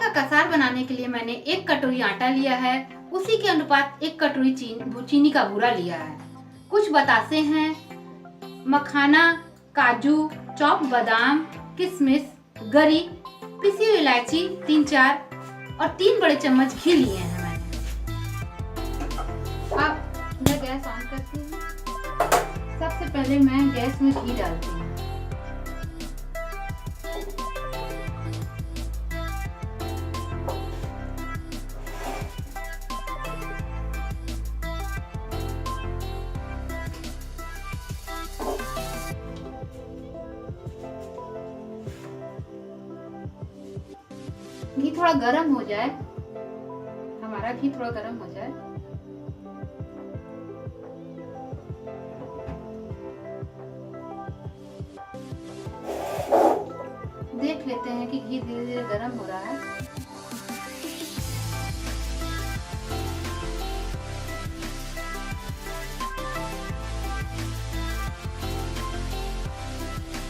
का कसार बनाने के लिए मैंने 1 कटोरी आटा लिया है, उसी के अनुपात 1 कटोरी चीनी का बूरा लिया है। कुछ बतासे हैं, मखाना, काजू, चॉप बादाम, किशमिश, गरी, पिसी हुई इलायची 3-4 और 3 बड़े चम्मच घी लिए हैं मैंने। अब मैं गैस ऑन करती हूँ। सबसे पहले मैं गैस में घी डालती हूँ। घी थोड़ा गर्म हो जाए, हमारा घी थोड़ा गर्म हो जाए, देख लेते हैं कि घी धीरे धीरे गर्म हो रहा है।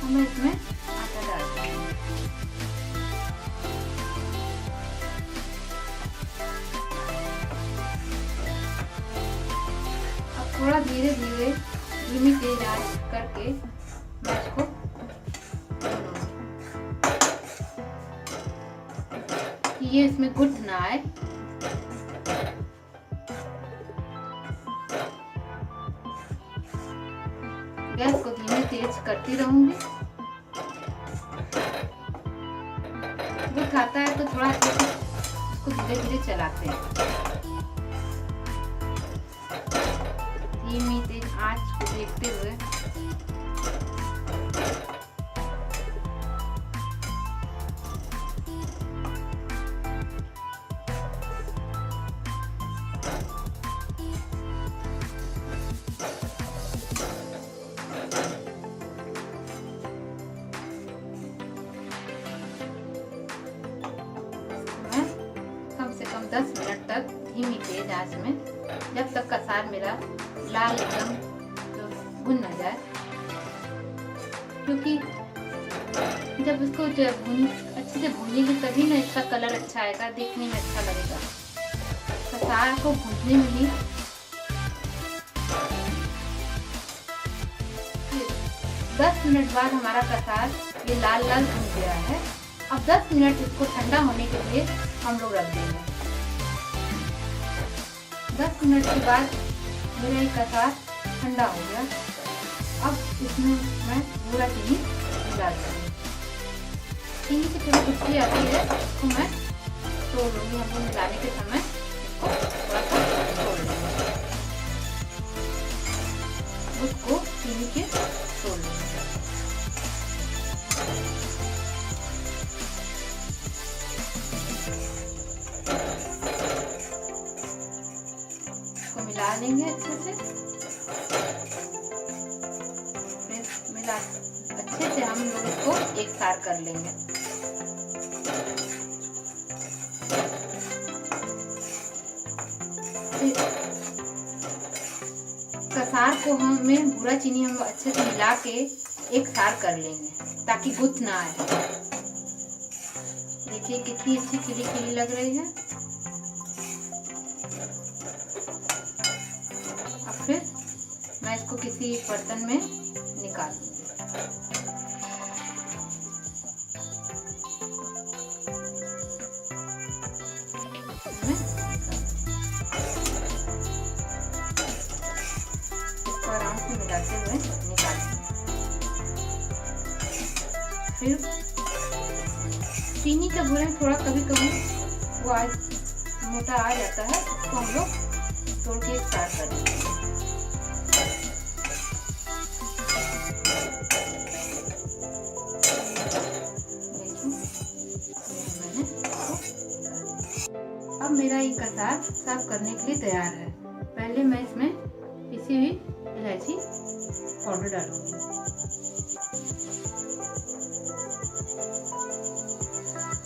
हमें इसमें आटा डालते हैं। थोड़ा धीरे धीरे धीमी तेज आंच करके मैं इसको कि ये इसमें गुठ ना आए। गैस को धीमे तेज करती रहूंगी। गुठ आता है तो थोड़ा इसको धीरे धीरे चलाते हैं। धीमी तेज आंच को देखते हुए मैं कम से कम 10 मिनट तक धीमी तेज आंच में, जब तक कसार मेरा लाल एकदम जो भुन न जाए, क्योंकि जब इसको अच्छे से भूनेंगे तभी ना इसका कलर अच्छा आएगा, देखने में अच्छा लगेगा। कसार को भूनने में ही 10 मिनट बाद हमारा कसार ये लाल लाल भुन गया है। अब 10 मिनट इसको ठंडा होने के लिए हम लोग रख देंगे। 10 मिनट के बाद मेरा ये कसार ठंडा हो गया। अब इसमें मैं पूरा चीनी मिला दूँगी। चीनी से थोड़ी खुशबू आती है तो मैं तोड़ लूँगी। हम लोग मिलाने के समय इसको थोड़ा सा तोड़ लेंगे, उसको चीनी के तोड़ लेंगे। इसको मिला लेंगे अच्छे से। फिर मिला अच्छे से हम लोग इसको एक सार कर लेंगे। कसार को हमें भूरा चीनी हम अच्छे से मिला के एक सार कर लेंगे ताकि गुथ ना आए। देखिए कितनी अच्छी खिली खिली लग रही है। अब फिर मैं इसको किसी बर्तन में निकाल लूंगी। इसको आराम से मिलाते हुए निकाल लूंगी। फिर चीनी का भूरा थोड़ा कभी कभी वो मोटा आ जाता है, उसको हम लोग तोड़ के स्टार्ट कर देंगे। अब मेरा ये कसार सर्व करने के लिए तैयार है। पहले मैं इसमें पिसी हुई इलायची पाउडर डालूंगी।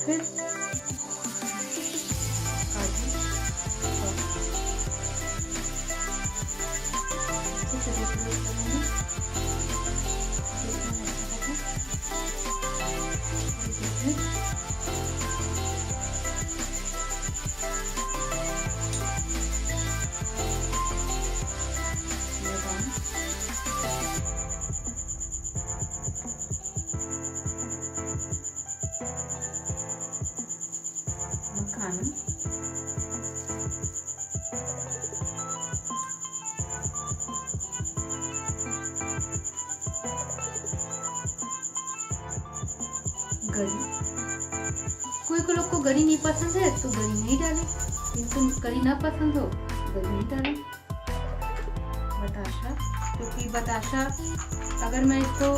फिर काजू गरी, कोई लोग को गरी नहीं पसंद है तो गरी नहीं डाले, जिनको गरी ना पसंद हो गरी नहीं डाले। बताशा, क्योंकि बताशा अगर मैं इसको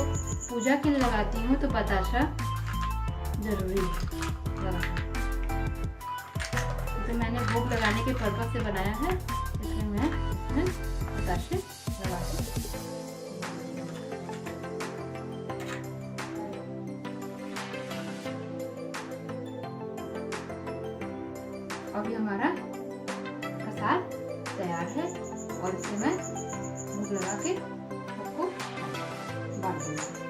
पूजा के लिए लगाती हूँ तो बताशा जरूरी है लगाना। तो मैंने भोग लगाने के पर्पज से बनाया है, इसलिए मैं इसमें बताशे लगाती हूँ। अभी हमारा कसार तैयार है और इसे मैं भोग लगा के सबको बांट दूंगी।